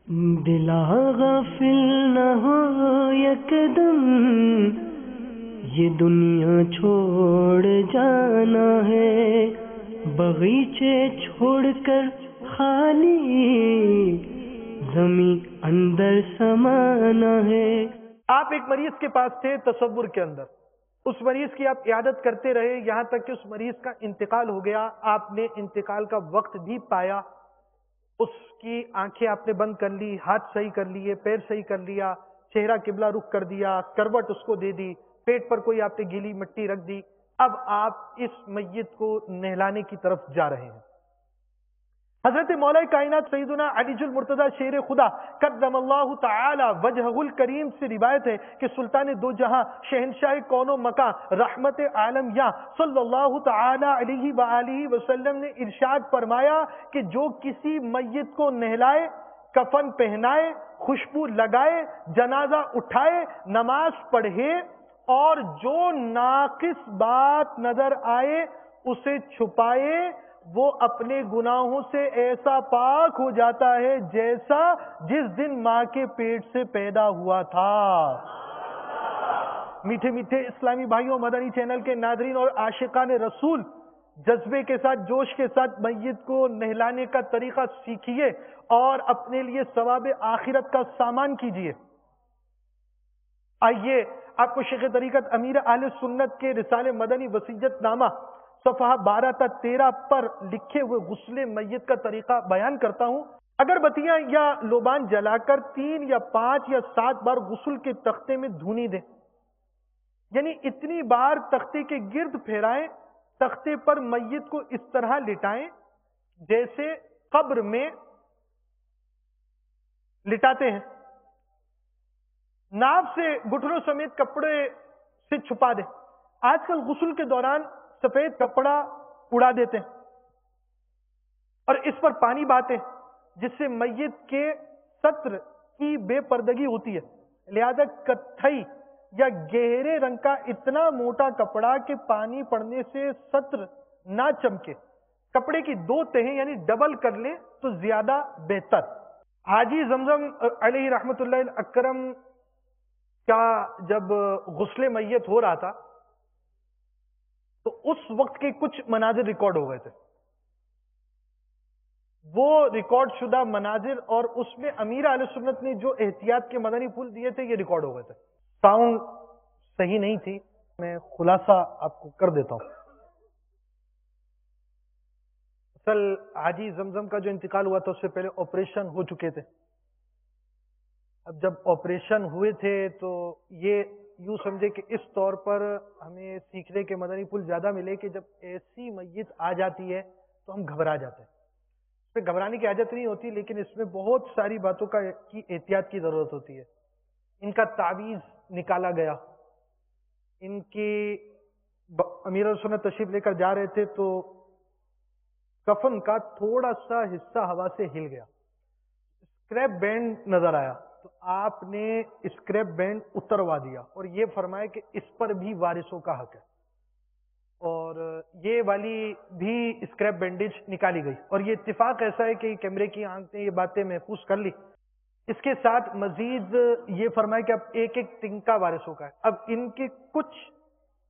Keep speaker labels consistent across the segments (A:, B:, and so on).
A: دلا غافل نہ ہو یکدم، یہ دنیا چھوڑ جانا ہے، باغیچے چھوڑ کر خالی زمین اندر سمانا ہے۔
B: آپ ایک مریض کے پاس تھے تصور کے اندر، اس مریض کی آپ عیادت کرتے رہے یہاں تک کہ اس مریض کا انتقال ہو گیا، آپ نے انتقال کا وقت بھی پایا، اس کی آنکھیں آپ نے بند کر لی، ہاتھ صحیح کر لیے، پیر صحیح کر لیا، چہرہ قبلہ رخ کر دیا، کروٹ اس کو دے دی، پیٹ پر کوئی آپ نے گیلی مٹی رکھ دی، اب آپ اس میت کو نہلانے کی طرف جا رہے ہیں۔ حضرت مولا کائنات سیدنا علی المرتضی شیر خدا قدم اللہ تعالی وجہہ الکریم سے روایت ہے کہ سلطان دو جہاں شہنشاہ کون و مکان رحمت عالم یا صلی اللہ تعالی علیہ وآلہ وسلم نے ارشاد فرمایا کہ جو کسی میت کو نہلائے، کفن پہنائے، خوشبو لگائے، جنازہ اٹھائے، نماز پڑھے اور جو ناقص بات نظر آئے اسے چھپائے، وہ اپنے گناہوں سے ایسا پاک ہو جاتا ہے جیسا جس دن ماں کے پیٹ سے پیدا ہوا تھا۔ میٹھے میٹھے اسلامی بھائیوں، مدنی چینل کے ناظرین اور عاشقان رسول، جذبے کے ساتھ، جوش کے ساتھ میت کو نہلانے کا طریقہ سیکھیے اور اپنے لیے ثواب آخرت کا سامان کیجیے۔ آئیے آپ کو شیخ طریقت امیر اہل سنت کے رسالے مدنی وصیت نامہ صفحہ 12 تا 13 پر لکھے ہوئے غسل میت کا طریقہ بیان کرتا ہوں۔ اگر بتیاں یا لوبان جلا کر 3 یا 5 یا 7 بار غسل کے تختے میں دھونی دیں، یعنی اتنی بار تختے کے گرد پھیرائیں، تختے پر میت کو اس طرح لٹائیں جیسے قبر میں لٹاتے ہیں، ناف سے گھٹنوں سمیت کپڑے سے چھپا دیں۔ آج کل غسل کے دوران سفید کپڑا اڑا دیتے ہیں اور اس پر پانی بہاتے ہیں جس سے میت کے ستر کی بے پردگی ہوتی ہے، لہذا کتھئی یا گہرے رنگ کا اتنا موٹا کپڑا کہ پانی پڑنے سے ستر نہ چمکے، کپڑے کی 2 تہیں یعنی ڈبل کر لیں تو زیادہ بہتر۔ حاجی زمزم علیہ رحمت اللہ اکرم کا جب غسل میت ہو رہا تھا تو اس وقت کے کچھ مناظر ریکارڈ ہو گئے تھے، وہ ریکارڈ شدہ مناظر اور اس میں امیر اہل سنت نے جو احتیاط کے مدنی پھول دیے تھے یہ ریکارڈ ہو گئے تھے۔ ساؤنڈ صحیح نہیں تھی، میں خلاصہ آپ کو کر دیتا ہوں۔ اصل حاجی زمزم کا جو انتقال ہوا تھا اس سے پہلے آپریشن ہو چکے تھے، اب جب آپریشن ہوئے تھے تو یہ یوں سمجھے کہ اس طور پر ہمیں سیکھنے کے مدنی پھول زیادہ ملے کہ جب ایسی میت آ جاتی ہے تو ہم گھبرا جاتے ہیں۔ اس پہ گھبرانے کی حاجت نہیں ہوتی، لیکن اس میں بہت ساری باتوں کی احتیاط کی ضرورت ہوتی ہے۔ ان کا تعویذ نکالا گیا، ان کی امیر السنت تشریف لے کر جا رہے تھے تو کفن کا تھوڑا سا حصہ ہوا سے ہل گیا، اسکریپ بینڈ نظر آیا تو آپ نے اسکریپ بینڈ اتروا دیا اور یہ فرمایا کہ اس پر بھی وارثوں کا حق ہے، اور یہ والی بھی اسکریپ بینڈیج نکالی گئی، اور یہ اتفاق ایسا ہے کہ کیمرے کی آنکھ نے یہ باتیں محفوظ کر لی۔ اس کے ساتھ مزید یہ فرمایا کہ اب ایک ایک تنکا وارثوں کا ہے۔ اب ان کے کچھ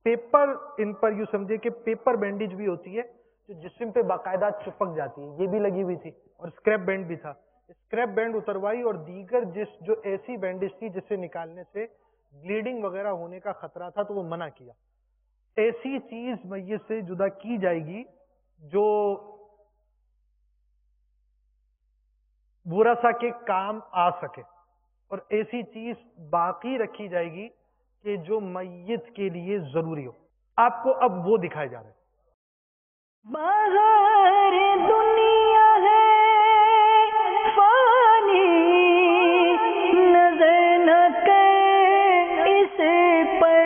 B: پیپر، ان پر یوں سمجھے کہ پیپر بینڈیج بھی ہوتی ہے جو جسم پہ باقاعدہ چپک جاتی ہے، یہ بھی لگی ہوئی تھی اور اسکریپ بینڈ بھی تھا، اسکریپ بینڈ اتروائی اور دیگر جو ایسی بینڈیج تھی جسے نکالنے سے بلیڈنگ وغیرہ ہونے کا خطرہ تھا تو وہ منع کیا۔ ایسی چیز میت سے جدا کی جائے گی جو ورثہ کے کام آ سکے، اور ایسی چیز باقی رکھی جائے گی کہ جو میت کے لیے ضروری ہو۔ آپ کو اب وہ دکھائے جا رہے ہیں۔
A: باہر دنیا ہے فانی، نظر نہ کر اس پر،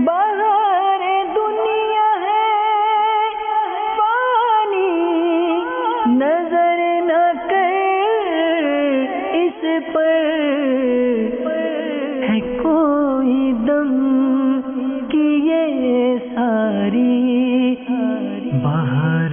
A: باہر دنیا ہے فانی، نظر نہ کر اس پر، ہے کوئی دم کی یہ ساری باہر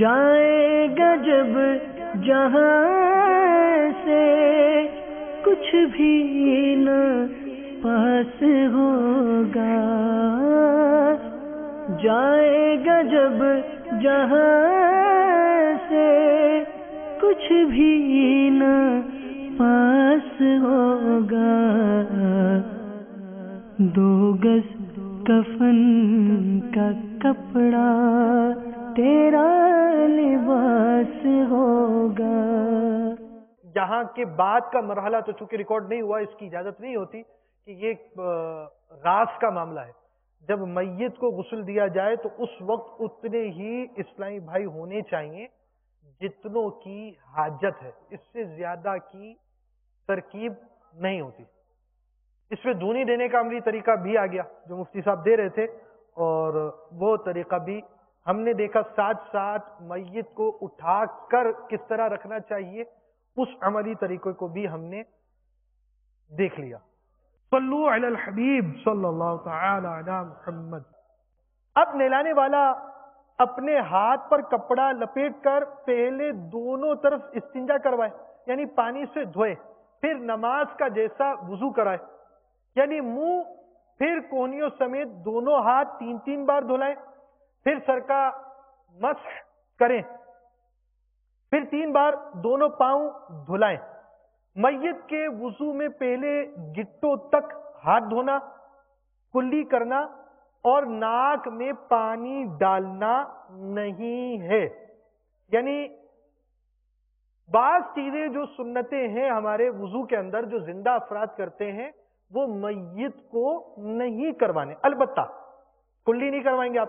A: جائے گا جب جہاں سے کچھ بھی نہ پاس ہوگا، جائے گا جب جہاں سے کچھ بھی نہ پاس ہوگا، دو گز کفن کا کپڑا تیرا لباس ہوگا۔
B: یہاں کے بعد کا مرحلہ تو چونکہ ریکارڈ نہیں ہوا، اس کی اجازت نہیں ہوتی کہ یہ راز کا معاملہ ہے۔ جب میت کو غسل دیا جائے تو اس وقت اتنے ہی اسلامی بھائی ہونے چاہیے جتنوں کی حاجت ہے، اس سے زیادہ کی ترکیب نہیں ہوتی۔ اس میں دھونی دینے کا عملی طریقہ بھی آ گیا جو مفتی صاحب دے رہے تھے، اور وہ طریقہ بھی ہم نے دیکھا، ساتھ ساتھ میت کو اٹھا کر کس طرح رکھنا چاہیے اس عملی طریقے کو بھی ہم نے دیکھ لیا۔ صلو علی الحبیب صلی اللہ تعالی علی محمد۔ اب نہلانے والا اپنے ہاتھ پر کپڑا لپیٹ کر پہلے دونوں طرف استنجا کروائے، یعنی پانی سے دھوئے، پھر نماز کا جیسا وضو کرائے، یعنی منہ پھر کوہنیوں سمیت دونوں ہاتھ 3 بار دھلائیں، پھر سر کا مسح کریں، پھر 3 بار دونوں پاؤں دھلائیں۔ میت کے وضو میں پہلے گٹوں تک ہاتھ دھونا، کلی کرنا اور ناک میں پانی ڈالنا نہیں ہے، یعنی بعض چیزیں جو سنتیں ہیں ہمارے وضو کے اندر جو زندہ افراد کرتے ہیں وہ میت کو نہیں کروانے۔ البتہ کلی نہیں کروائیں گے آپ،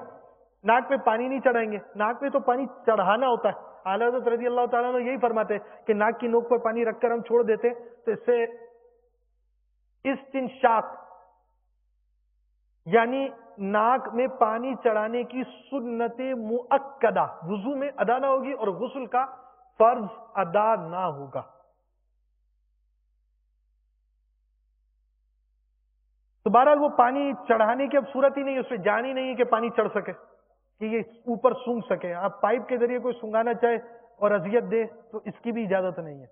B: ناک پہ پانی نہیں چڑھائیں گے، ناک پہ تو پانی چڑھانا ہوتا ہے۔ اعلیٰ حضرت رضی اللہ تعالیٰ نے یہی فرماتے ہیں کہ ناک کی نوک پر پانی رکھ کر ہم چھوڑ دیتے تو اس سے استنشاق یعنی ناک میں پانی چڑھانے کی سنت مؤکدہ وضو میں ادا نہ ہوگی اور غسل کا فرض ادا نہ ہوگا۔ تو بہرحال وہ پانی چڑھانے کی اب صورت ہی نہیں، اس پہ جان ہی نہیں ہے کہ پانی چڑھ سکے، کہ یہ اوپر سونگ سکے۔ آپ پائپ کے ذریعے کوئی سونگانا چاہے اور اذیت دے تو اس کی بھی اجازت نہیں ہے۔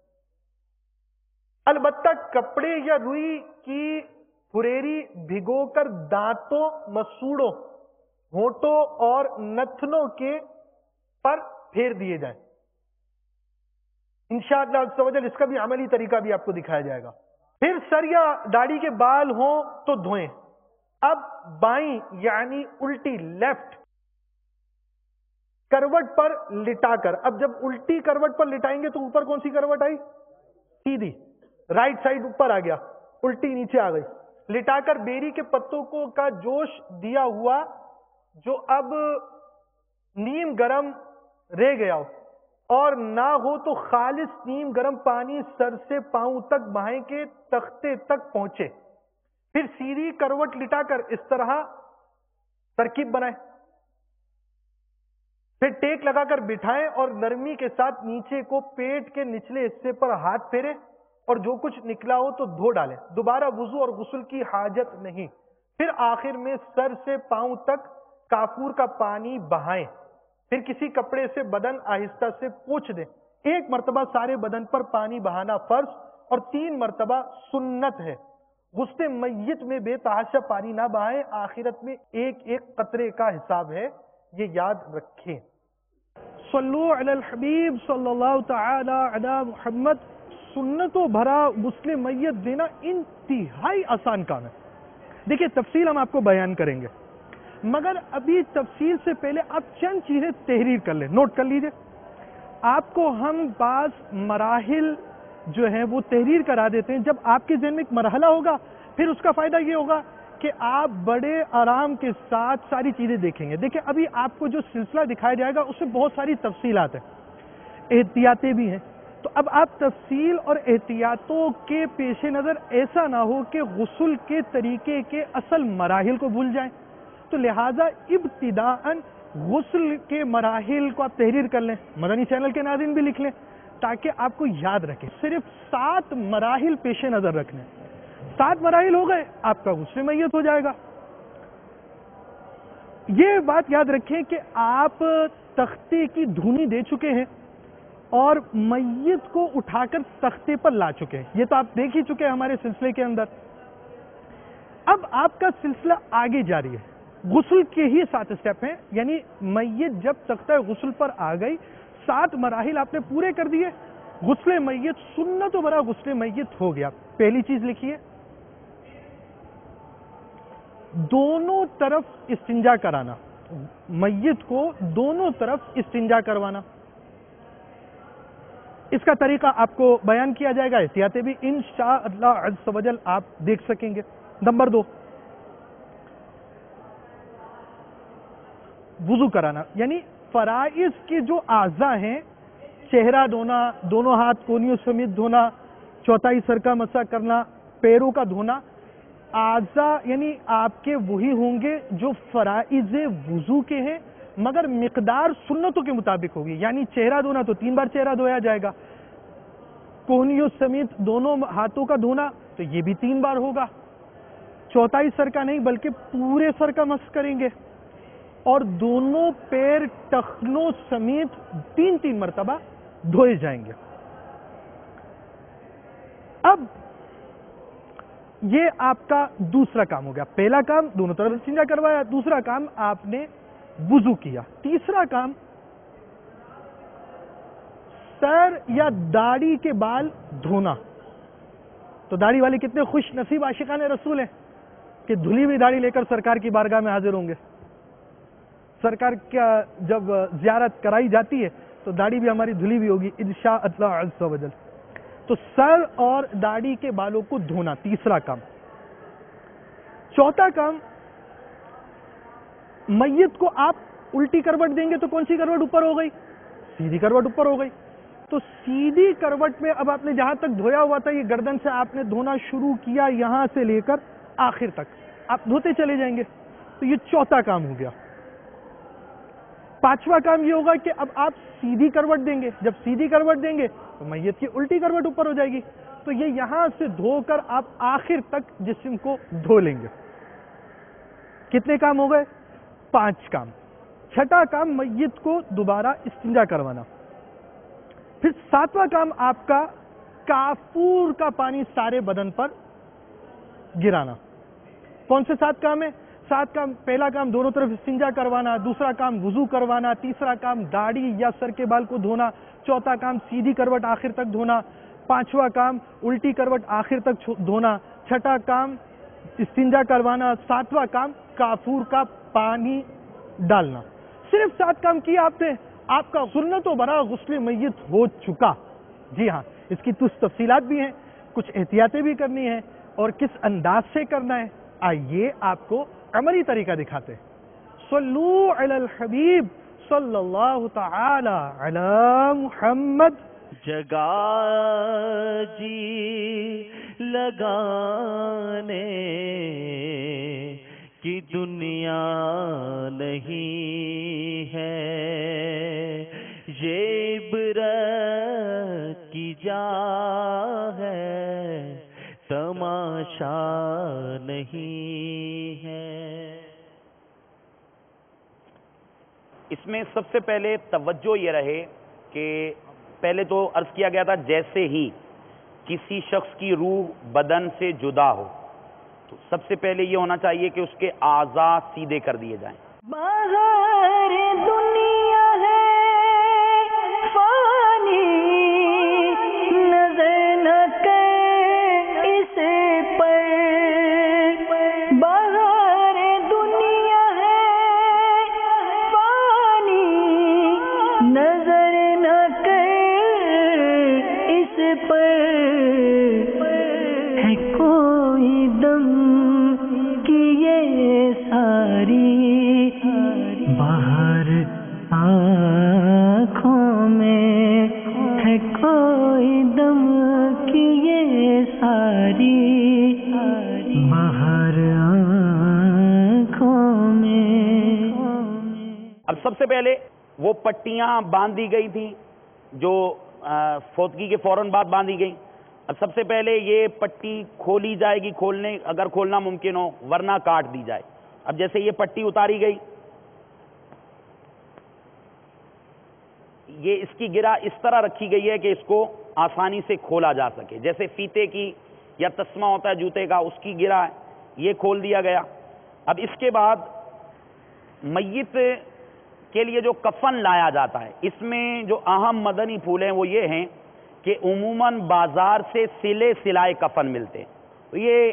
B: البتہ کپڑے یا روئی کی پھریری بھگو کر دانتوں، مسوڑوں، ہونٹوں اور نتنوں کے پر پھیر دیے جائیں۔ انشاءاللہ عز و جل اس کا بھی عملی طریقہ بھی آپ کو دکھایا جائے گا۔ پھر سر یا داڑھی کے بال ہوں تو دھوئیں۔ اب بائیں یعنی الٹی لیفٹ کروٹ پر لٹا کر، اب جب الٹی کروٹ پر لٹائیں گے تو اوپر کون سی کروٹ آئی؟ سیدھی، رائٹ سائڈ اوپر آ گیا، الٹی نیچے آ گئی۔ لٹا کر بیری کے پتوں کو کا جوش دیا ہوا جو اب نیم گرم رہ گیا ہو اور نہ ہو تو خالص نیم گرم پانی سر سے پاؤں تک بہائیں کے تختے تک پہنچے۔ پھر سیدھی کروٹ لٹا کر اس طرح ترکیب بنائیں، پھر ٹیک لگا کر بٹھائیں اور نرمی کے ساتھ نیچے کو پیٹ کے نچلے حصے پر ہاتھ پھیریں اور جو کچھ نکلا ہو تو دھو ڈالیں۔ دوبارہ وضو اور غسل کی حاجت نہیں۔ پھر آخر میں سر سے پاؤں تک کافور کا پانی بہائیں، پھر کسی کپڑے سے بدن آہستہ سے پوچھ دیں۔ 1 مرتبہ سارے بدن پر پانی بہانا فرض اور 3 مرتبہ سنت ہے۔ غسل میت میں بے تحاشا پانی نہ بہائیں، آخرت میں 1 قطرے کا حساب ہے، یہ یاد رکھیں۔ صلو علی الحبیب صلی اللہ تعالی علی محمد۔ سنتوں بھرا غسل میت دینا انتہائی آسان کام ہے۔ دیکھیں تفصیل ہم آپ کو بیان کریں گے، مگر ابھی تفصیل سے پہلے آپ چند چیزیں تحریر کر لیں، نوٹ کر لیجئے۔ آپ کو ہم بعض مراحل جو ہیں وہ تحریر کرا دیتے ہیں۔ جب آپ کے ذہن میں ایک مرحلہ ہوگا پھر اس کا فائدہ یہ ہوگا کہ آپ بڑے آرام کے ساتھ ساری چیزیں دیکھیں گے۔ دیکھیں ابھی آپ کو جو سلسلہ دکھایا جائے گا اس میں بہت ساری تفصیلات ہیں، احتیاطیں بھی ہیں، تو اب آپ تفصیل اور احتیاطوں کے پیش نظر ایسا نہ ہو کہ غسل کے طریقے کے اصل مراحل کو بھول جائیں، تو لہٰذا ابتداءً غسل کے مراحل کو آپ تحریر کر لیں، مدنی چینل کے ناظرین بھی لکھ لیں تاکہ آپ کو یاد رکھیں۔ صرف 7 مراحل پیش نظر رکھنے، 7 مراحل ہو گئے آپ کا غسل میت ہو جائے گا۔ یہ بات یاد رکھیں کہ آپ تختے کی دھونی دے چکے ہیں اور میت کو اٹھا کر تختے پر لا چکے ہیں. یہ تو آپ دیکھ ہی چکے ہیں ہمارے سلسلے کے اندر. اب آپ کا سلسلہ آگے جاری ہے. غسل کے ہی 7 اسٹیپ ہیں, یعنی میت جب تختہ غسل پر آ گئی 7 مراحل آپ نے پورے کر دیے, غسل میت سنت و برا غسل میت ہو گیا. پہلی چیز لکھیے, دونوں طرف استنجا کرانا, میت کو دونوں طرف استنجا کروانا. اس کا طریقہ آپ کو بیان کیا جائے گا, احتیاطیں بھی انشاءاللہ عز و جل آپ دیکھ سکیں گے. نمبر 2, وضو کرانا, یعنی فرائض کے جو اعضاء ہیں, چہرہ دھونا, دونوں ہاتھ کونیوں سمیت دھونا, چوتھائی سر کا مسح کرنا, پیروں کا دھونا, اعضاء یعنی آپ کے وہی ہوں گے جو فرائض وضو کے ہیں, مگر مقدار سنتوں کے مطابق ہوگی. یعنی چہرہ دھونا تو 3 بار چہرہ دھویا جائے گا, کونیوں سمیت دونوں ہاتھوں کا دھونا تو یہ بھی 3 بار ہوگا, چوتھائی سر کا نہیں بلکہ پورے سر کا مسح کریں گے, اور دونوں پیر ٹخنوں سمیت 3 مرتبہ دھوئے جائیں گے. اب یہ آپ کا دوسرا کام ہو گیا. پہلا کام دونوں طرف استنجا کروایا, دوسرا کام آپ نے وضو کیا, تیسرا کام سر یا داڑھی کے بال دھونا. تو داڑھی والے کتنے خوش نصیب عاشقان رسول ہیں کہ دھلی ہوئی داڑھی لے کر سرکار کی بارگاہ میں حاضر ہوں گے. سرکار کا جب زیارت کرائی جاتی ہے تو داڑھی بھی ہماری دھلی ہوئی ہوگی انشاءاللہ عز و جل. تو سر اور داڑھی کے بالوں کو دھونا تیسرا کام. چوتھا کام, میت کو آپ الٹی کروٹ دیں گے تو کون سی کروٹ اوپر ہو گئی؟ سیدھی کروٹ اوپر ہو گئی. تو سیدھی کروٹ میں اب آپ نے جہاں تک دھویا ہوا تھا, یہ گردن سے آپ نے دھونا شروع کیا, یہاں سے لے کر آخر تک آپ دھوتے چلے جائیں گے. تو یہ چوتھا کام ہو گیا. پانچواں کام یہ ہوگا کہ اب آپ سیدھی کروٹ دیں گے, جب سیدھی کروٹ دیں گے تو میت کی الٹی کروٹ اوپر ہو جائے گی. تو یہ یہاں سے دھو کر آپ آخر تک جسم کو دھو لیں گے. کتنے کام ہو گئے؟ 5 کام. چھٹا کام میت کو دوبارہ استنجا کروانا. پھر 7واں کام آپ کا کافور کا پانی سارے بدن پر گرانا. کون سے 7 کام ہیں؟ 7 کام. پہلا کام دونوں طرف استنجا کروانا, دوسرا کام وضو کروانا, تیسرا کام داڑھی یا سر کے بال کو دھونا, چوتھا کام سیدھی کروٹ آخر تک دھونا, 5واں کام الٹی کروٹ آخر تک دھونا, چھٹا کام استنجا کروانا, 7واں کام کافور کا پانی ڈالنا. صرف 7 کام کیا آپ نے, آپ کا سنت و برا غسل میت ہو چکا. جی ہاں, اس کی کچھ تفصیلات بھی ہیں, کچھ احتیاطیں بھی کرنی ہیں, اور کس انداز سے کرنا ہے آئیے آپ کو عملی طریقہ دکھاتے ہیں. صلو علی الحبیب صلی اللہ تعالی علی محمد.
C: جگہ جی لگانے کی دنیا نہیں ہے, یہ عبرت کی جا ہے, تماشا نہیں ہے.
D: اس میں سب سے پہلے توجہ یہ رہے کہ پہلے تو عرض کیا گیا تھا جیسے ہی کسی شخص کی روح بدن سے جدا ہو تو سب سے پہلے یہ ہونا چاہیے کہ اس کے اعضاء سیدھے کر دیے جائیں.
A: باہر دنیا ہے فانی, نظر نہ کر اس پر, باہر دنیا ہے فانی, نظر نہ کر اس پر, ہے کوئی دم کی یہ ساری باہر آنکھوں میں, ہے کوئی دم کی یہ ساری باہر آنکھوں میں.
D: اب سب سے پہلے وہ پٹیاں باندھی گئی تھیں جو فوتگی کے فوراً بعد باندھی گئیں. اب سب سے پہلے یہ پٹی کھولی جائے گی, کھولنے اگر کھولنا ممکن ہو, ورنہ کاٹ دی جائے. اب جیسے یہ پٹی اتاری گئی, یہ اس کی گرہ اس طرح رکھی گئی ہے کہ اس کو آسانی سے کھولا جا سکے، جیسے فیتے کی یا تسمہ ہوتا ہے جوتے کا، اس کی گرہ ہے، یہ کھول دیا گیا۔ اب اس کے بعد میت کے لیے جو کفن لایا جاتا ہے، اس میں جو اہم مدنی پھول ہیں وہ یہ ہیں کہ عموماً بازار سے سلے سلائے کفن ملتے ہیں۔ تو یہ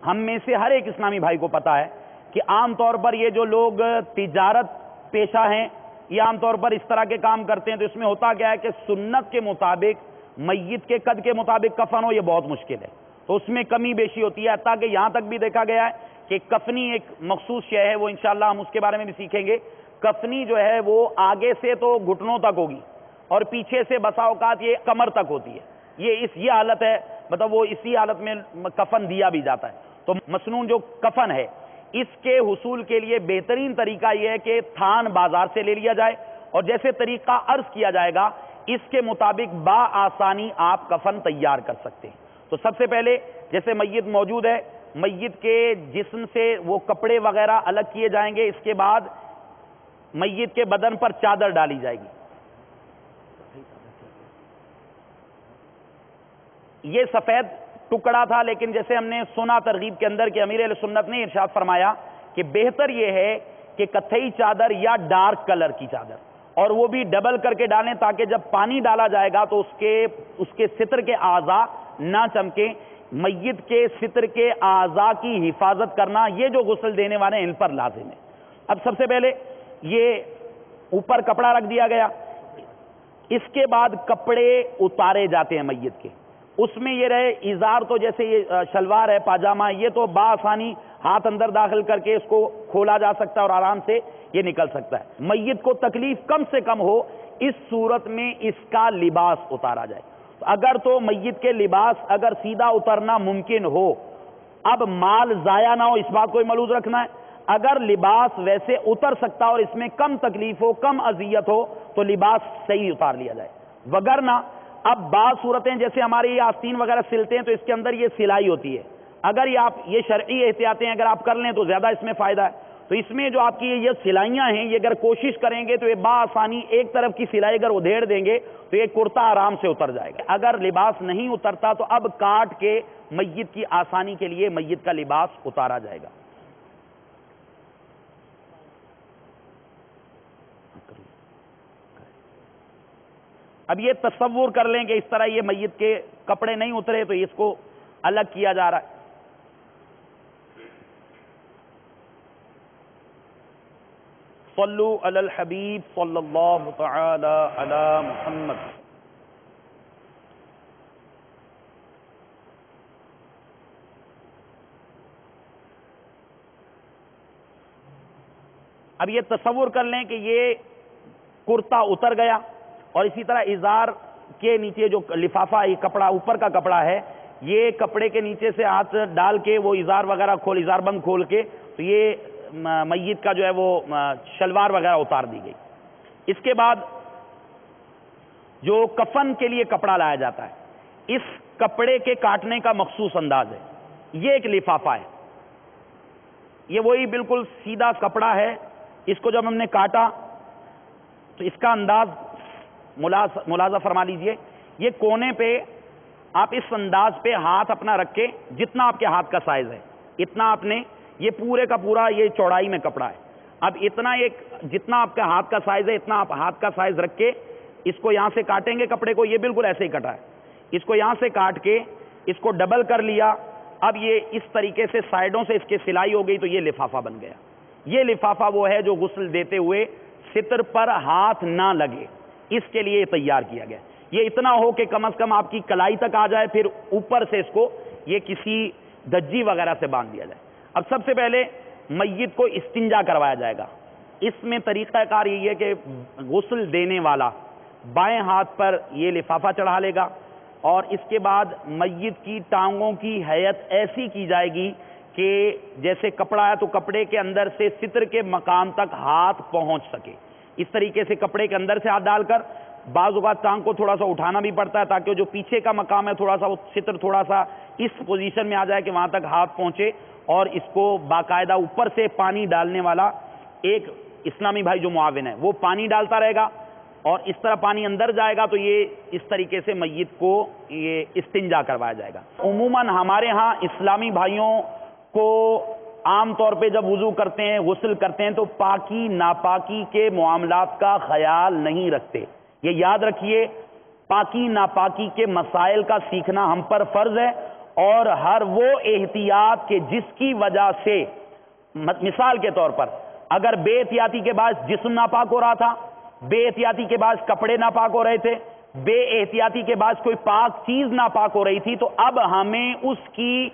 D: ہم میں سے ہر ایک اسلامی بھائی کو پتا ہے کہ عام طور پر یہ جو لوگ تجارت پیشہ ہیں، یہ عام طور پر اس طرح کے کام کرتے ہیں، تو اس میں ہوتا کیا ہے کہ سنت کے مطابق میت کے قد کے مطابق کفن ہو، یہ بہت مشکل ہے، تو اس میں کمی بیشی ہوتی ہے، حتیٰ کہ یہاں تک بھی دیکھا گیا ہے کہ کفنی ایک مخصوص شے ہے، وہ انشاءاللہ ہم اس کے بارے میں بھی سیکھیں گے۔ کفنی جو ہے وہ آگے سے تو گھٹنوں تک ہوگی اور پیچھے سے بسا اوقات یہ کمر تک ہوتی ہے، یہ حالت ہے، مطلب وہ اسی حالت میں کفن دیا بھی جاتا ہے۔ تو مسنون جو کفن ہے، اس کے حصول کے لیے بہترین طریقہ یہ ہے کہ تھان بازار سے لے لیا جائے، اور جیسے طریقہ عرض کیا جائے گا اس کے مطابق بآسانی آپ کفن تیار کر سکتے ہیں۔ تو سب سے پہلے جیسے میت موجود ہے، میت کے جسم سے وہ کپڑے وغیرہ الگ کیے جائیں گے، اس کے بعد میت کے بدن پر چادر ڈالی جائے گی۔ یہ سفید ٹکڑا تھا، لیکن جیسے ہم نے سنا ترغیب کے اندر کہ امیر اہل سنت نے ارشاد فرمایا کہ بہتر یہ ہے کہ کتھئی چادر یا ڈارک کلر کی چادر، اور وہ بھی ڈبل کر کے ڈالیں تاکہ جب پانی ڈالا جائے گا تو اس کے ستر کے اعضاء نہ چمکیں۔ میت کے ستر کے اعضاء کی حفاظت کرنا یہ جو غسل دینے والے ان پر لازم ہے۔ اب سب سے پہلے یہ اوپر کپڑا رکھ دیا گیا، اس کے بعد کپڑے اتارے جاتے ہیں میت کے، اس میں یہ رہے ازار، تو جیسے یہ شلوار ہے، پاجامہ، یہ تو بآسانی ہاتھ اندر داخل کر کے اس کو کھولا جا سکتا ہے اور آرام سے یہ نکل سکتا ہے۔ میت کو تکلیف کم سے کم ہو اس صورت میں اس کا لباس اتارا جائے۔ اگر تو میت کے لباس اگر سیدھا اترنا ممکن ہو، اب مال ضائع نہ ہو اس بات کو ملحوظ رکھنا ہے، اگر لباس ویسے اتر سکتا اور اس میں کم تکلیف ہو، کم اذیت ہو، تو لباس صحیح اتار لیا جائے، وگرنہ اب بعض صورتیں جیسے ہماری یہ آستین وغیرہ سلتے ہیں تو اس کے اندر یہ سلائی ہوتی ہے، اگر یہ شرعی احتیاطیں اگر آپ کر لیں تو زیادہ اس میں فائدہ ہے۔ تو اس میں جو آپ کی یہ سلائیاں ہیں، یہ اگر کوشش کریں گے تو یہ بآسانی ایک طرف کی سلائی اگر ادھیڑ دیں گے تو یہ کرتا آرام سے اتر جائے گا۔ اگر لباس نہیں اترتا تو اب کاٹ کے میت کی آسانی کے لیے میت کا لباس اتارا جائے گا۔ اب یہ تصور کر لیں کہ اس طرح یہ میت کے کپڑے نہیں اترے تو اس کو الگ کیا جا رہا ہے۔ صلو علی الحبیب صلی اللہ تعالی علی محمد۔ اب یہ تصور کر لیں کہ یہ کرتا اتر گیا اور اسی طرح ازار کے نیچے جو لفافہ یہ کپڑا اوپر کا کپڑا ہے، یہ کپڑے کے نیچے سے ہاتھ ڈال کے وہ ازار وغیرہ ازار بند کھول کے تو یہ میت کا جو ہے وہ شلوار وغیرہ اتار دی گئی۔ اس کے بعد جو کفن کے لیے کپڑا لایا جاتا ہے، اس کپڑے کے کاٹنے کا مخصوص انداز ہے، یہ ایک لفافہ ہے، یہ وہی بالکل سیدھا کپڑا ہے، اس کو جب ہم نے کاٹا تو اس کا انداز ملاحظہ فرما لیجئے، یہ کونے پہ آپ اس انداز پہ ہاتھ اپنا رکھ کے جتنا آپ کے ہاتھ کا سائز ہے اتنا آپ نے، یہ پورے کا پورا یہ چوڑائی میں کپڑا ہے، اب اتنا جتنا آپ کے ہاتھ کا سائز ہے اتنا آپ ہاتھ کا سائز رکھ کے اس کو یہاں سے کاٹیں گے کپڑے کو، یہ بالکل ایسے ہی کٹا ہے، اس کو یہاں سے کاٹ کے اس کو ڈبل کر لیا، اب یہ اس طریقے سے سائیڈوں سے اس کے سلائی ہو گئی تو یہ لفافہ بن گیا۔ یہ لفافہ وہ ہے جو غسل دیتے ہوئے ستر پر ہاتھ نہ لگے، اس کے لیے تیار کیا گیا، یہ اتنا ہو کہ کم از کم آپ کی کلائی تک آ جائے، پھر اوپر سے اس کو یہ کسی دھجی وغیرہ سے باندھ دیا جائے۔ اب سب سے پہلے میت کو استنجا کروایا جائے گا، اس میں طریقہ کار یہ ہے کہ غسل دینے والا بائیں ہاتھ پر یہ لفافہ چڑھا لے گا اور اس کے بعد میت کی ٹانگوں کی حیت ایسی کی جائے گی کہ جیسے کپڑا ہے تو کپڑے کے اندر سے ستر کے مقام تک ہاتھ پہنچ سکے، اس طریقے سے کپڑے کے اندر سے ہاتھ ڈال کر بعض اوقات ٹانگ کو تھوڑا سا اٹھانا بھی پڑتا ہے تاکہ جو پیچھے کا مقام ہے تھوڑا سا وہ ستر تھوڑا سا اس پوزیشن میں آ جائے کہ وہاں تک ہاتھ پہنچے، اور اس کو باقاعدہ اوپر سے پانی ڈالنے والا ایک اسلامی بھائی جو معاون ہے وہ پانی ڈالتا رہے گا اور اس طرح پانی اندر جائے گا تو یہ اس طریقے سے میت کو یہ استنجا کروایا جائے گا. عموماً ہمارے ہاں اسلامی بھائیوں کو عام طور پہ جب وضو کرتے ہیں غسل کرتے ہیں تو پاکی ناپاکی کے معاملات کا خیال نہیں رکھتے. یہ یاد رکھیے پاکی ناپاکی کے مسائل کا سیکھنا ہم پر فرض ہے، اور ہر وہ احتیاط کہ جس کی وجہ سے مثال کے طور پر اگر بے احتیاطی کے باعث جسم ناپاک ہو رہا تھا، بے احتیاطی کے باعث کپڑے ناپاک ہو رہے تھے، بے احتیاطی کے باعث کوئی پاک چیز ناپاک ہو رہی تھی، تو اب ہمیں اس کی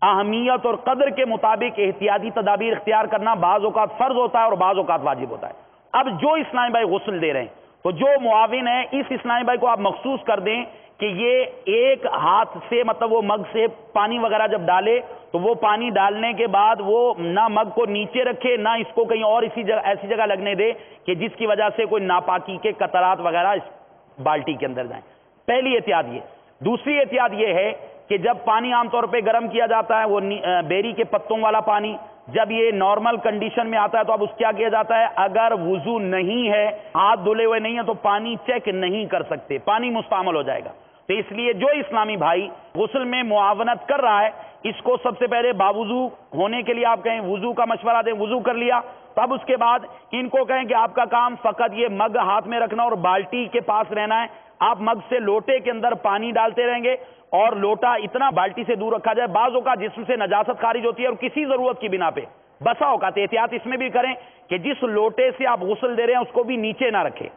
D: اہمیت اور قدر کے مطابق احتیاطی تدابیر اختیار کرنا بعض اوقات فرض ہوتا ہے اور بعض اوقات واجب ہوتا ہے. اب جو اسلامی بھائی غسل دے رہے ہیں تو جو معاون ہے اس اسلامی بھائی کو آپ مخصوص کر دیں کہ یہ ایک ہاتھ سے مطلب وہ مگ سے پانی وغیرہ جب ڈالے تو وہ پانی ڈالنے کے بعد وہ نہ مگ کو نیچے رکھے نہ اس کو کہیں اور ایسی جگہ لگنے دے کہ جس کی وجہ سے کوئی ناپاکی کے قطرات وغیرہ اس بالٹی کے اندر جائیں. پہلی احتیاط یہ. دوسری احتیاط یہ ہے کہ جب پانی عام طور پہ گرم کیا جاتا ہے وہ بیری کے پتوں والا پانی، جب یہ نارمل کنڈیشن میں آتا ہے تو اب اس کیا کیا جاتا ہے، اگر وضو نہیں ہے، ہاتھ دھلے ہوئے نہیں ہے تو پانی چیک نہیں کر سکتے، پانی مستعمل ہو جائے گا. تو اس لیے جو اسلامی بھائی غسل میں معاونت کر رہا ہے اس کو سب سے پہلے باوضو ہونے کے لیے آپ کہیں وضو کا مشورہ دیں، وضو کر لیا تو اب اس کے بعد ان کو کہیں کہ آپ کا کام فقط یہ مگ ہاتھ میں رکھنا اور بالٹی کے پاس رہنا ہے. آپ مگ سے لوٹے کے اندر پانی ڈالتے رہیں گے اور لوٹا اتنا بالٹی سے دور رکھا جائے. بعض اوقات جسم سے نجاست خارج ہوتی ہے اور کسی ضرورت کی بنا پہ بسا اوقات احتیاط اس میں بھی کریں کہ جس لوٹے سے آپ غسل دے رہے ہیں اس کو بھی نیچے نہ رکھیں.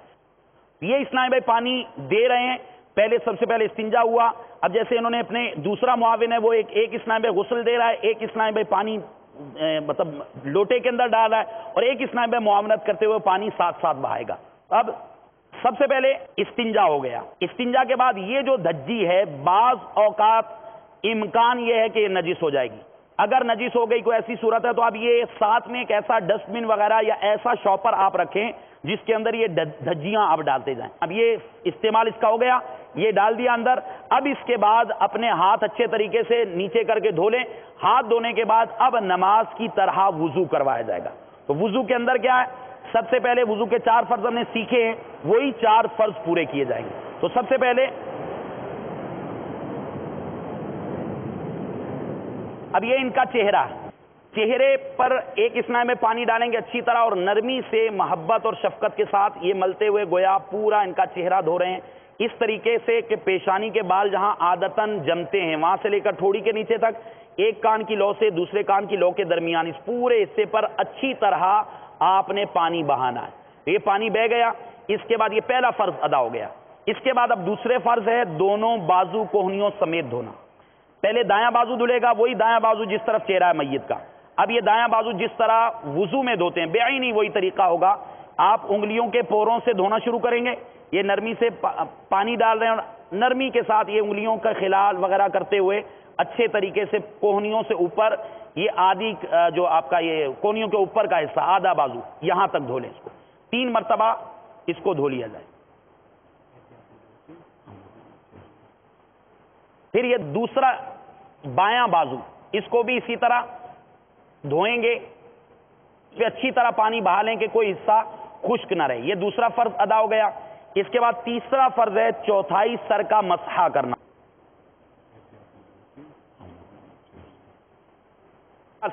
D: یہ اسلامی بھائی پانی دے رہے ہیں، پہلے سب سے پہلے استنجا ہوا. اب جیسے انہوں نے اپنے دوسرا معاون ہے وہ ایک اسلامی بھائی غسل دے رہا ہے، ایک اسلامی بھائی پانی مطلب لوٹے کے اندر ڈال رہا ہے اور ایک اسلامی بھائی معاونت کرتے ہوئے پانی ساتھ ساتھ بہائے گا. اب سب سے پہلے استنجا ہو گیا. استنجا کے بعد یہ جو دھجی ہے بعض اوقات امکان یہ ہے کہ یہ نجس ہو جائے گی. اگر نجس ہو گئی کوئی ایسی صورت ہے تو اب یہ ساتھ میں ایک ایسا ڈسٹ بن وغیرہ یا ایسا شاپر آپ رکھیں جس کے اندر یہ دھجیاں آپ ڈالتے جائیں. اب یہ استعمال اس کا ہو گیا، یہ ڈال دیا اندر. اب اس کے بعد اپنے ہاتھ اچھے طریقے سے نیچے کر کے دھو لیں. ہاتھ دھونے کے بعد اب نماز کی طرح وضو کروایا جائے گا. تو وضو کے اندر کیا ہے، سب سے پہلے وضو کے 4 فرض ہم نے سیکھے ہیں، وہی 4 فرض پورے کیے جائیں گے. تو سب سے پہلے اب یہ ان کا چہرہ، چہرے پر ایک اسلامی میں پانی ڈالیں گے اچھی طرح اور نرمی سے محبت اور شفقت کے ساتھ یہ ملتے ہوئے گویا پورا ان کا چہرہ دھو رہے ہیں اس طریقے سے کہ پیشانی کے بال جہاں عادتاً جمتے ہیں وہاں سے لے کر ٹھوڑی کے نیچے تک ایک کان کی لو سے دوسرے کان کی لو کے درمیان اس پورے حصے پر اچھی طرح آپ نے پانی بہانا ہے. یہ پانی بہ گیا. اس کے بعد یہ پہلا فرض ادا ہو گیا. اس کے بعد اب دوسرے فرض ہے دونوں بازو کوہنیوں سمیت دھونا. پہلے دایاں بازو دھلے گا، وہی دایاں بازو جس طرف چہرہ ہے میت کا. اب یہ دایاں بازو جس طرح وضو میں دھوتے ہیں بعینی وہی طریقہ ہوگا. آپ انگلیوں کے پوروں سے دھونا شروع کریں گے. یہ نرمی سے پانی ڈال رہے ہیں اور نرمی کے ساتھ یہ انگلیوں کا خلال وغیرہ کرتے ہوئے اچھے طریقے سے کوہنیوں سے اوپر یہ آدھی جو آپ کا یہ کوہنیوں کے اوپر کا حصہ آدھا بازو یہاں تک دھو لیں. اس کو 3 مرتبہ اس کو دھو لیا جائے. پھر یہ دوسرا بایاں بازو اس کو بھی اسی طرح دھوئیں گے. پھر اچھی طرح پانی بہا لیں کہ کوئی حصہ خشک نہ رہے. یہ دوسرا فرض ادا ہو گیا. اس کے بعد تیسرا فرض ہے چوتھائی سر کا مسح کرنا.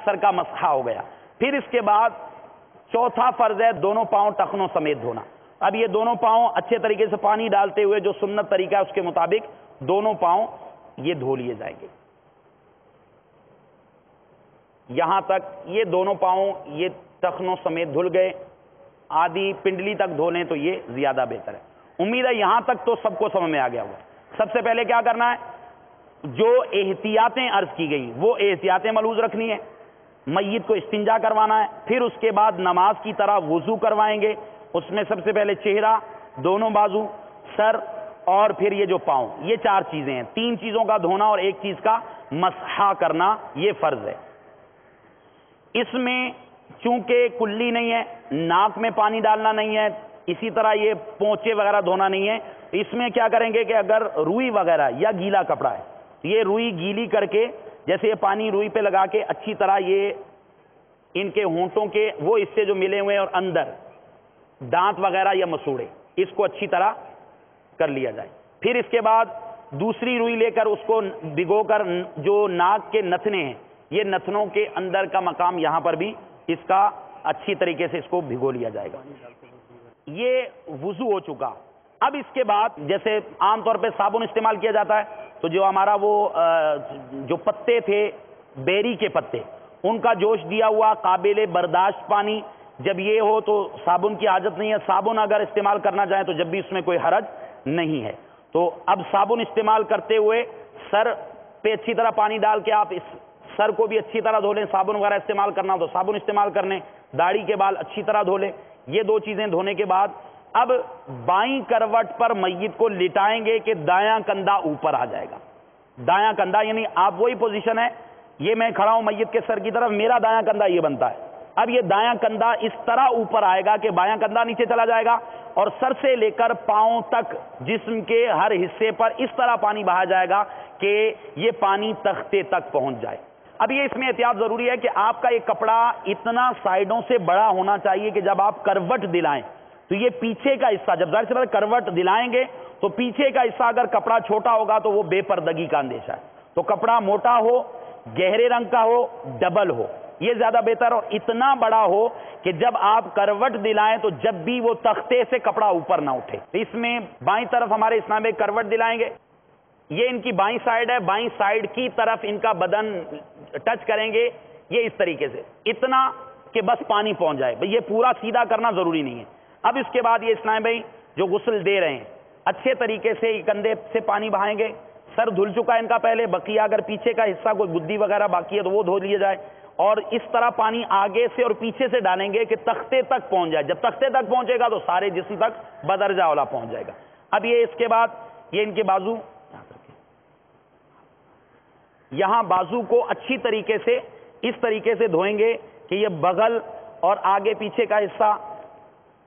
D: سر کا مسح ہو گیا. پھر اس کے بعد چوتھا فرض ہے دونوں پاؤں ٹخنوں سمیت دھونا. اب یہ دونوں پاؤں اچھے طریقے سے پانی ڈالتے ہوئے جو سنت طریقہ ہے اس کے مطابق دونوں پاؤں یہ دھو لیے جائیں گے. یہاں تک یہ دونوں پاؤں یہ ٹخنوں سمیت دھل گئے. آدھی پنڈلی تک دھو لیں تو یہ زیادہ بہتر ہے. امید ہے یہاں تک تو سب کو سمجھ میں آ گیا ہوا. سب سے پہلے کیا کرنا ہے، جو احتیاطیں عرض کی گئی وہ احتیاطیں ملحوظ رکھنی ہے. میت کو استنجا کروانا ہے. پھر اس کے بعد نماز کی طرح وضو کروائیں گے. اس میں سب سے پہلے چہرہ، دونوں بازو، سر اور پھر یہ جو پاؤں، یہ 4 چیزیں ہیں. 3 چیزوں کا دھونا اور 1 چیز کا مسح کرنا یہ فرض ہے. اس میں چونکہ کلی نہیں ہے، ناک میں پانی ڈالنا نہیں ہے، اسی طرح یہ پونچے وغیرہ دھونا نہیں ہے. اس میں کیا کریں گے کہ اگر روئی وغیرہ یا گیلا کپڑا ہے یہ روئی گیلی کر کے جیسے یہ پانی روئی پہ لگا کے اچھی طرح یہ ان کے ہونٹوں کے وہ حصے جو ملے ہوئے اور اندر دانت وغیرہ یا مسوڑے اس کو اچھی طرح کر لیا جائے. پھر اس کے بعد دوسری روئی لے کر اس کو بھگو کر جو ناک کے نتنے ہیں یہ نتنوں کے اندر کا مقام یہاں پر بھی اس کا اچھی طریقے سے اس کو بھگو لیا جائے گا. یہ وضو ہو چکا. اب اس کے بعد جیسے عام طور پہ صابن استعمال کیا جاتا ہے تو جو ہمارا وہ جو پتے تھے بیری کے پتے ان کا جوش دیا ہوا قابل برداشت پانی جب یہ ہو تو صابن کی حاجت نہیں ہے. صابن اگر استعمال کرنا چاہیں تو جب بھی اس میں کوئی حرج نہیں ہے. تو اب صابن استعمال کرتے ہوئے سر پہ اچھی طرح پانی ڈال کے آپ اس سر کو بھی اچھی طرح دھو لیں. صابن وغیرہ استعمال کرنا تو صابن استعمال کر لیں. داڑھی کے بال اچھی طرح دھو لیں. یہ دو چیزیں دھونے کے بعد اب بائیں کروٹ پر میت کو لٹائیں گے کہ دایاں کندھا اوپر آ جائے گا. دایاں کندھا یعنی آپ وہی پوزیشن ہے, یہ میں کھڑا ہوں میت کے سر کی طرف, میرا دایاں کندھا یہ بنتا ہے. اب یہ دایاں کندھا اس طرح اوپر آئے گا کہ بایاں کندھا نیچے چلا جائے گا اور سر سے لے کر پاؤں تک جسم کے ہر حصے پر اس طرح پانی بہا جائے گا کہ یہ پانی تختے تک پہنچ جائے. اب یہ اس میں احتیاط ضروری ہے کہ آپ کا یہ کپڑا اتنا سائیڈوں سے بڑا ہونا چاہیے کہ جب آپ کروٹ دلائیں تو یہ پیچھے کا حصہ, جب ظاہر سی بات کروٹ دلائیں گے تو پیچھے کا حصہ اگر کپڑا چھوٹا ہوگا تو وہ بے پردگی کا اندیشہ ہے. تو کپڑا موٹا ہو, گہرے رنگ کا ہو, ڈبل ہو, یہ زیادہ بہتر, اور اتنا بڑا ہو کہ جب آپ کروٹ دلائیں تو جب بھی وہ تختے سے کپڑا اوپر نہ اٹھے. اس میں بائیں طرف ہمارے اسلام میں کروٹ دلائیں گے, یہ ان کی بائیں سائیڈ ہے, بائیں سائیڈ کی طرف ان کا بدن ٹچ کریں گے, یہ اس طریقے سے اتنا کہ بس پانی پہنچ جائے. یہ پورا سیدھا کرنا ضروری نہیں ہے. اب اس کے بعد یہ اسلام بھائی جو غسل دے رہے ہیں اچھے طریقے سے کندھے سے پانی بہائیں گے. سر دھل چکا ہے ان کا پہلے, بقیہ اگر پیچھے کا حصہ کوئی گدی وغیرہ باقی ہے تو وہ دھو لیا جائے, اور اس طرح پانی آگے سے اور پیچھے سے ڈالیں گے کہ تختے تک پہنچ جائے. جب تختے تک پہنچے گا تو سارے جسم تک بدرجہ اولا پہنچ جائے گا. اب یہ اس کے بعد یہ ان کے بازو, یہاں بازو کو اچھی طریقے سے اس طریقے سے دھوئیں گے کہ یہ بغل اور آگے پیچھے کا حصہ,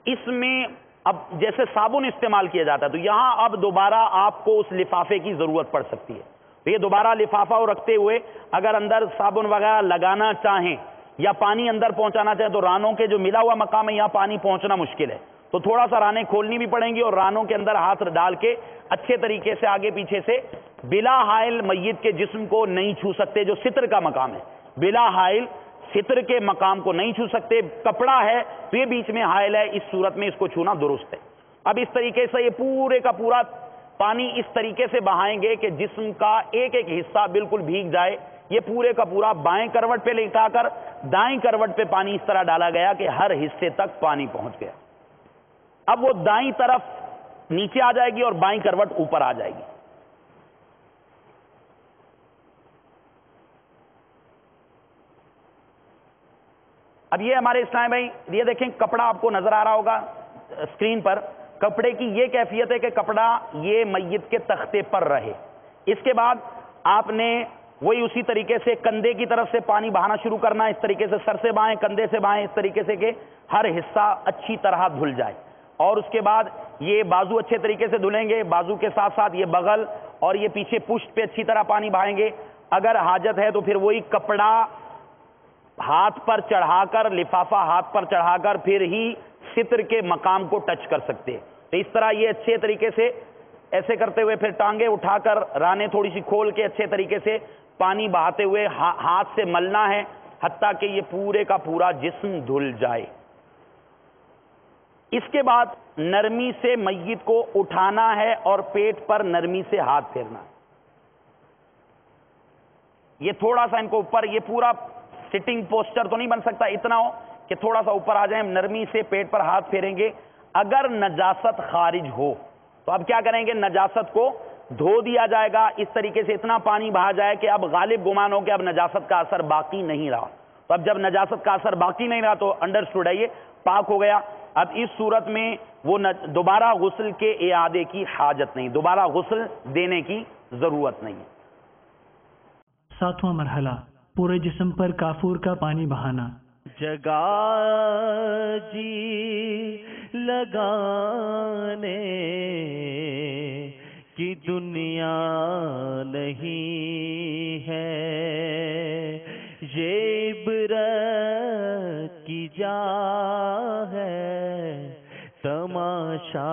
D: اس میں اب جیسے صابن استعمال کیا جاتا ہے تو یہاں اب دوبارہ آپ کو اس لفافے کی ضرورت پڑ سکتی ہے. تو یہ دوبارہ لفافہ رکھتے ہوئے اگر اندر صابن وغیرہ لگانا چاہیں یا پانی اندر پہنچانا چاہیں تو رانوں کے جو ملا ہوا مقام ہے یہاں پانی پہنچنا مشکل ہے, تو تھوڑا سا رانیں کھولنی بھی پڑیں گی اور رانوں کے اندر ہاتھ ڈال کے اچھے طریقے سے آگے پیچھے سے بلا حائل میت کے جسم کو نہیں چھو سکتے. جو ستر کا مقام ہے بلا حائل ستر کے مقام کو نہیں چھو سکتے. کپڑا ہے تو یہ بیچ میں حائل ہے, اس صورت میں اس کو چھونا درست ہے. اب اس طریقے سے یہ پورے کا پورا پانی اس طریقے سے بہائیں گے کہ جسم کا ایک ایک حصہ بالکل بھیگ جائے. یہ پورے کا پورا بائیں کروٹ پہ لٹا کر دائیں کروٹ پہ پانی اس طرح ڈالا گیا کہ ہر حصے تک پانی پہنچ گیا. اب وہ دائیں طرف نیچے آ جائے گی اور بائیں کروٹ اوپر آ جائے گی. اب یہ ہمارے اسلام بھائی یہ دیکھیں کپڑا آپ کو نظر آ رہا ہوگا اسکرین پر. کپڑے کی یہ کیفیت ہے کہ کپڑا یہ میت کے تختے پر رہے. اس کے بعد آپ نے وہی اسی طریقے سے کندھے کی طرف سے پانی بہانا شروع کرنا, اس طریقے سے سر سے بائیں کندھے سے بائیں, اس طریقے سے کہ ہر حصہ اچھی طرح دھل جائے. اور اس کے بعد یہ بازو اچھے طریقے سے دھلیں گے, بازو کے ساتھ ساتھ یہ بغل اور یہ پیچھے پشت پہ اچھی طرح پانی بہائیں گے. اگر حاجت ہے تو پھر وہی کپڑا ہاتھ پر چڑھا کر, لفافہ ہاتھ پر چڑھا کر پھر ہی ستر کے مقام کو ٹچ کر سکتے. تو اس طرح یہ اچھے طریقے سے ایسے کرتے ہوئے پھر ٹانگیں اٹھا کر رانے تھوڑی سی کھول کے اچھے طریقے سے پانی بہاتے ہوئے ہاتھ سے ملنا ہے حتیٰ کہ یہ پورے کا پورا جسم دھل جائے. اس کے بعد نرمی سے میت کو اٹھانا ہے اور پیٹ پر نرمی سے ہاتھ پھیرنا. یہ تھوڑا سا ان کو اوپر, یہ پورا سٹنگ پوسچر تو نہیں بن سکتا, اتنا ہو کہ تھوڑا سا اوپر آ جائیں. نرمی سے پیٹ پر ہاتھ پھیریں گے. اگر نجاست خارج ہو تو اب کیا کریں گے, نجاست کو دھو دیا جائے گا. اس طریقے سے اتنا پانی بہا جائے کہ اب غالب گمان ہو کہ اب نجاست کا اثر باقی نہیں رہا. تو اب جب نجاست کا اثر باقی نہیں رہا تو انڈرسٹوڈ ہے یہ پاک ہو گیا. اب اس صورت میں وہ دوبارہ غسل کے اعادے کی حاجت نہیں, دوبارہ غسل دینے کی ضرورت نہیں.
A: 7واں مرحلہ پورے جسم پر کافور کا پانی بہانا.
C: جگہ جی لگانے کی دنیا نہیں ہے, یہ عبرت کی جا ہے تماشا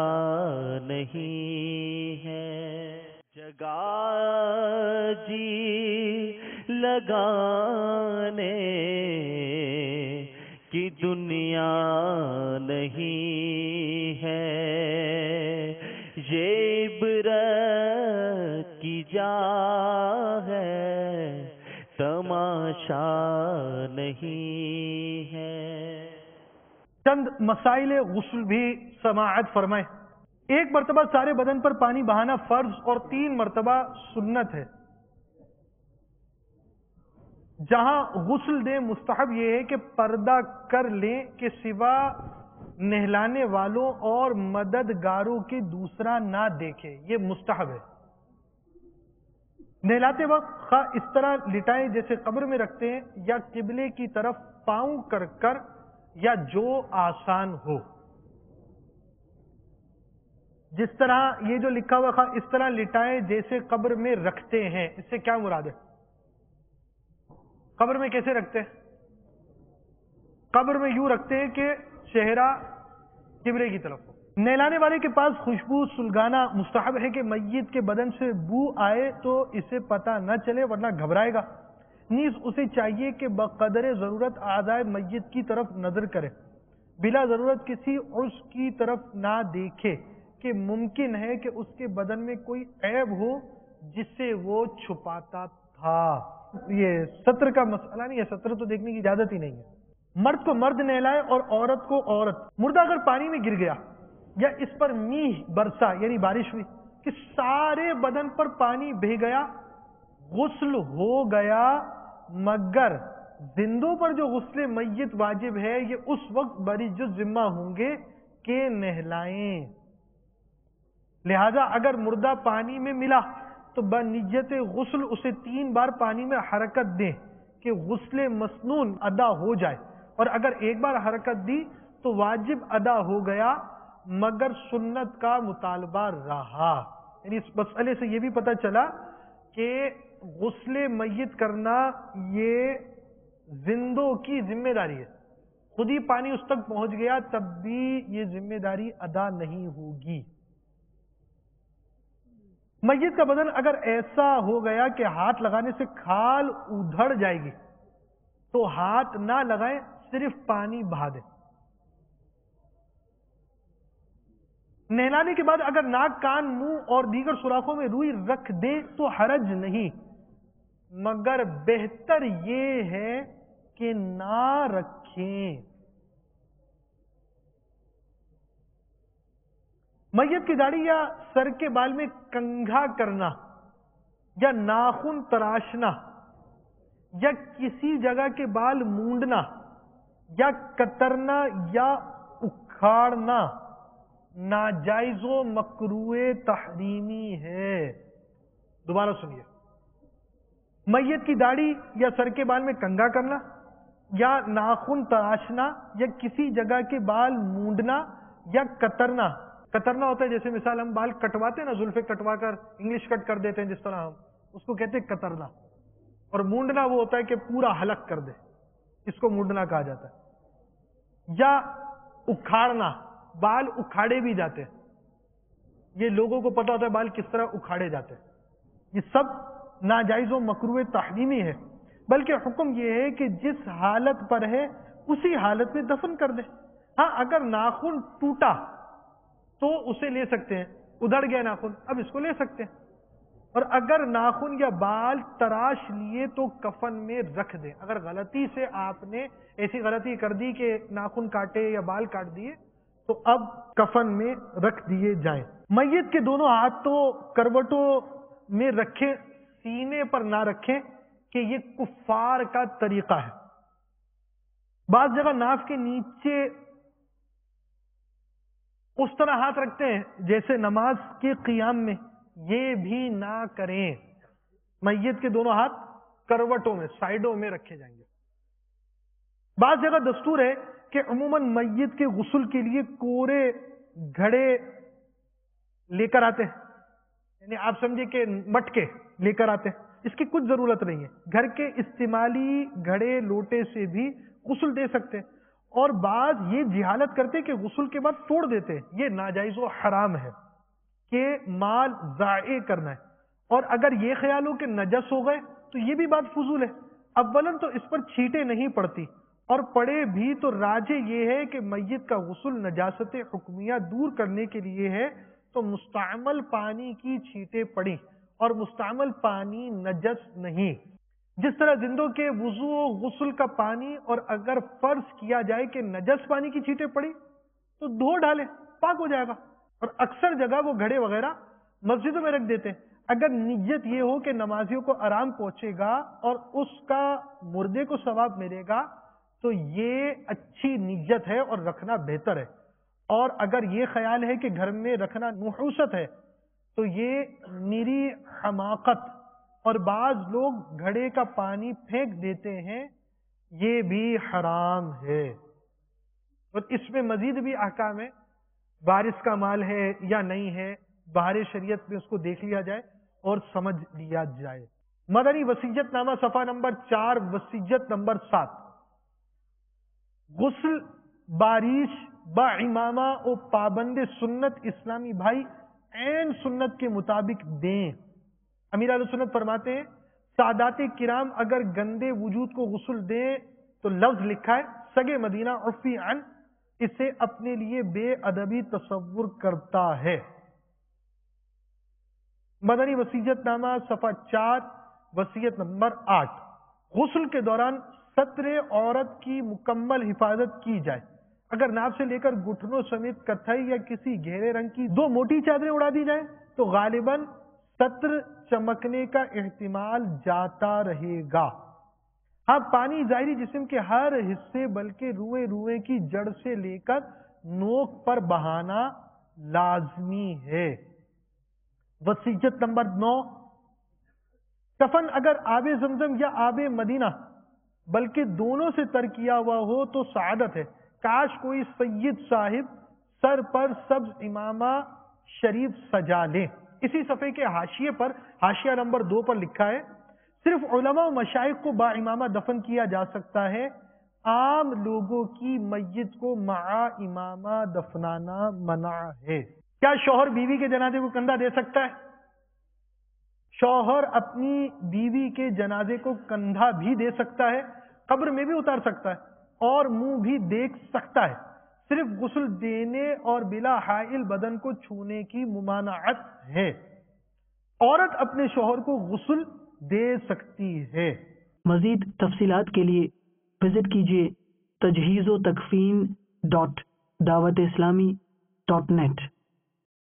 C: نہیں ہے، جگہ جی لگانے کی دنیا نہیں ہے، یہ عبرت کی جا ہے، تماشا نہیں ہے۔
B: چند مسائل غسل بھی سماعت فرمائیں۔ ایک مرتبہ سارے بدن پر پانی بہانا فرض اور 3 مرتبہ سنت ہے۔ جہاں غسل دیں مستحب یہ ہے کہ پردہ کر لیں کہ سوا نہلانے والوں اور مددگاروں کے دوسرا نہ دیکھے، یہ مستحب ہے۔ نہلاتے وقت خواہ اس طرح لٹائیں جیسے قبر میں رکھتے ہیں، یا قبلے کی طرف پاؤں کر یا جو آسان ہو۔ جس طرح یہ جو لکھا ہوا خواہ اس طرح لٹائیں جیسے قبر میں رکھتے ہیں، اس سے کیا مراد ہے؟ قبر میں کیسے رکھتے ہیں؟ قبر میں یوں رکھتے ہیں کہ چہرہ قبلے کی طرف ہو۔ نہلانے والے کے پاس خوشبو سلگانا مستحب ہے کہ میت کے بدن سے بو آئے تو اسے پتہ نہ چلے ورنہ گھبرائے گا۔ نیز اسے چاہیے کہ بقدر ضرورت اعضائے میت کی طرف نظر کرے، بلا ضرورت کسی عضو کی طرف نہ دیکھے کہ ممکن ہے کہ اس کے بدن میں کوئی عیب ہو جس سے وہ چھپاتا تھا۔ یہ ستر کا مسئلہ نہیں ہے، ستر تو دیکھنے کی اجازت ہی نہیں ہے۔ مرد کو مرد نہلائے اور عورت کو عورت۔ مردہ اگر پانی میں گر گیا یا اس پر میہ برسا یعنی بارش ہوئی کہ سارے بدن پر پانی بہہ گیا، غسل ہو گیا، مگر زندوں پر جو غسل میت واجب ہے یہ اس وقت بری جز ذمہ ہوں گے کہ نہلائیں۔ لہذا اگر مردہ پانی میں ملا تو بنیت غسل اسے 3 بار پانی میں حرکت دیں کہ غسل مسنون ادا ہو جائے، اور اگر ایک بار حرکت دی تو واجب ادا ہو گیا مگر سنت کا مطالبہ رہا۔ یعنی اس مسئلے سے یہ بھی پتہ چلا کہ غسل میت کرنا یہ زندوں کی ذمہ داری ہے، خود ہی پانی اس تک پہنچ گیا تب بھی یہ ذمہ داری ادا نہیں ہوگی۔ میت کا بدن اگر ایسا ہو گیا کہ ہاتھ لگانے سے کھال ادھڑ جائے گی تو ہاتھ نہ لگائیں، صرف پانی بہا دیں۔ نہلانے کے بعد اگر ناک، کان، منہ اور دیگر سوراخوں میں روئی رکھ دیں تو حرج نہیں، مگر بہتر یہ ہے کہ نہ رکھیں۔ میت کی داڑھی یا سر کے بال میں کنگھا کرنا یا ناخن تراشنا یا کسی جگہ کے بال مونڈنا یا کترنا یا اکھاڑنا ناجائز و مکروہ تحریمی ہے۔ دوبارہ سنیے، میت کی داڑھی یا سر کے بال میں کنگھا کرنا یا ناخن تراشنا یا کسی جگہ کے بال مونڈنا یا کترنا۔ کترنا ہوتا ہے جیسے مثال ہم بال کٹواتے ہیں نا، زلفیں کٹوا کر انگلش کٹ کر دیتے ہیں، جس طرح ہم اس کو کہتے ہیں کترنا۔ اور مونڈنا وہ ہوتا ہے کہ پورا حلق کر دے، اس کو مونڈنا کہا جاتا ہے۔ یا اکھاڑنا، بال اکھاڑے بھی جاتے ہیں، یہ لوگوں کو پتا ہوتا ہے بال کس طرح اکھاڑے جاتے ہیں۔ یہ سب ناجائز و مکروہ تحریمی ہے، بلکہ حکم یہ ہے کہ جس حالت پر ہے اسی حالت میں دفن کر دے۔ ہاں اگر ناخن ٹوٹا تو اسے لے سکتے ہیں، ادھڑ گیا ناخن، اب اس کو لے سکتے ہیں۔ اور اگر ناخن یا بال تراش لیے تو کفن میں رکھ دیں۔ اگر غلطی سے آپ نے ایسی غلطی کر دی کہ ناخن کاٹے یا بال کاٹ دیے تو اب کفن میں رکھ دیے جائیں۔ میت کے دونوں ہاتھ تو کروٹوں میں رکھیں، سینے پر نہ رکھیں کہ یہ کفار کا طریقہ ہے۔ بعض جگہ ناف کے نیچے اس طرح ہاتھ رکھتے ہیں جیسے نماز کے قیام میں، یہ بھی نہ کریں۔ میت کے دونوں ہاتھ کروٹوں میں، سائیڈوں میں رکھے جائیں گے۔ بعض جگہ دستور ہے کہ عموماً میت کے غسل کے لیے کورے گھڑے لے کر آتے ہیں، یعنی آپ سمجھے کہ مٹکے لے کر آتے ہیں۔ اس کی کچھ ضرورت نہیں ہے، گھر کے استعمالی گھڑے لوٹے سے بھی غسل دے سکتے ہیں۔ اور بعض یہ جہالت کرتے کہ غسل کے بعد توڑ دیتے، یہ ناجائز و حرام ہے کہ مال ضائع کرنا ہے. اور اگر یہ خیال ہو کہ نجس ہو گئے تو یہ بھی بات فضول ہے. اولاً تو اس پر چھینٹیں نہیں پڑتی، اور پڑے بھی تو راجح یہ ہے کہ میت کا غسل نجاست حکمیہ دور کرنے کے لیے ہے، تو مستعمل پانی کی چھینٹیں پڑی، اور مستعمل پانی نجس نہیں. جس طرح زندوں کے وضو و غسل کا پانی، اور اگر فرض کیا جائے کہ نجس پانی کی چھینٹیں پڑی تو دھو ڈالے، پاک ہو جائے گا. اور اکثر جگہ وہ گھڑے وغیرہ مسجدوں میں رکھ دیتے ہیں. اگر نیت یہ ہو کہ نمازیوں کو آرام پہنچے گا اور اس کا مردے کو ثواب ملے گا تو یہ اچھی نیت ہے اور رکھنا بہتر ہے. اور اگر یہ خیال ہے کہ گھر میں رکھنا نحوست ہے تو یہ میری حماقت، اور بعض لوگ گھڑے کا پانی پھینک دیتے ہیں، یہ بھی حرام ہے. اور اس میں مزید بھی احکام ہے، وارث کا مال ہے یا نہیں ہے، بہار شریعت میں اس کو دیکھ لیا جائے اور سمجھ لیا جائے. مدنی وصیت نامہ صفحہ نمبر 4، وصیت نمبر 7. غسل بارش با امامہ و پابند سنت اسلامی بھائی عین سنت کے مطابق دیں. امیر اہل سنت فرماتے ہیں سادات کرام اگر گندے وجود کو غسل دیں تو لفظ لکھا ہے سگے مدینہ عفی عن، اسے اپنے لیے بے ادبی تصور کرتا ہے. مدنی وصیت نامہ صفحہ 4، وصیت نمبر 8. غسل کے دوران ستر عورت کی مکمل حفاظت کی جائے. اگر ناف سے لے کر گھٹنوں سمیت کتھئی یا کسی گہرے رنگ کی 2 موٹی چادریں اڑا دی جائیں تو غالباً ستر چمکنے کا احتمال جاتا رہے گا. ہاں پانی ظاہری جسم کے ہر حصے بلکہ روئے روئے کی جڑ سے لے کر نوک پر بہانا لازمی ہے. وصیت نمبر 9. کفن اگر آب زمزم یا آب مدینہ بلکہ دونوں سے تر کیا ہوا ہو تو سعادت ہے. کاش کوئی سید صاحب سر پر سبز امامہ شریف سجا لیں. اسی صفحے کے حاشیے پر حاشیہ نمبر 2 پر لکھا ہے صرف علماء و مشائخ کو با امامہ دفن کیا جا سکتا ہے، عام لوگوں کی میت کو مع امامہ دفنانا منع ہے. کیا شوہر بیوی کے جنازے کو کندھا دے سکتا ہے؟ شوہر اپنی بیوی کے جنازے کو کندھا بھی دے سکتا ہے، قبر میں بھی اتار سکتا ہے اور منہ بھی دیکھ سکتا ہے. صرف غسل دینے اور بلا حائل بدن کو چھونے کی ممانعت ہے. عورت اپنے شوہر کو غسل دے سکتی ہے.
A: مزید تفصیلات کے لیے وزٹ کیجیے تجہیز و تکفین .dawat islami.net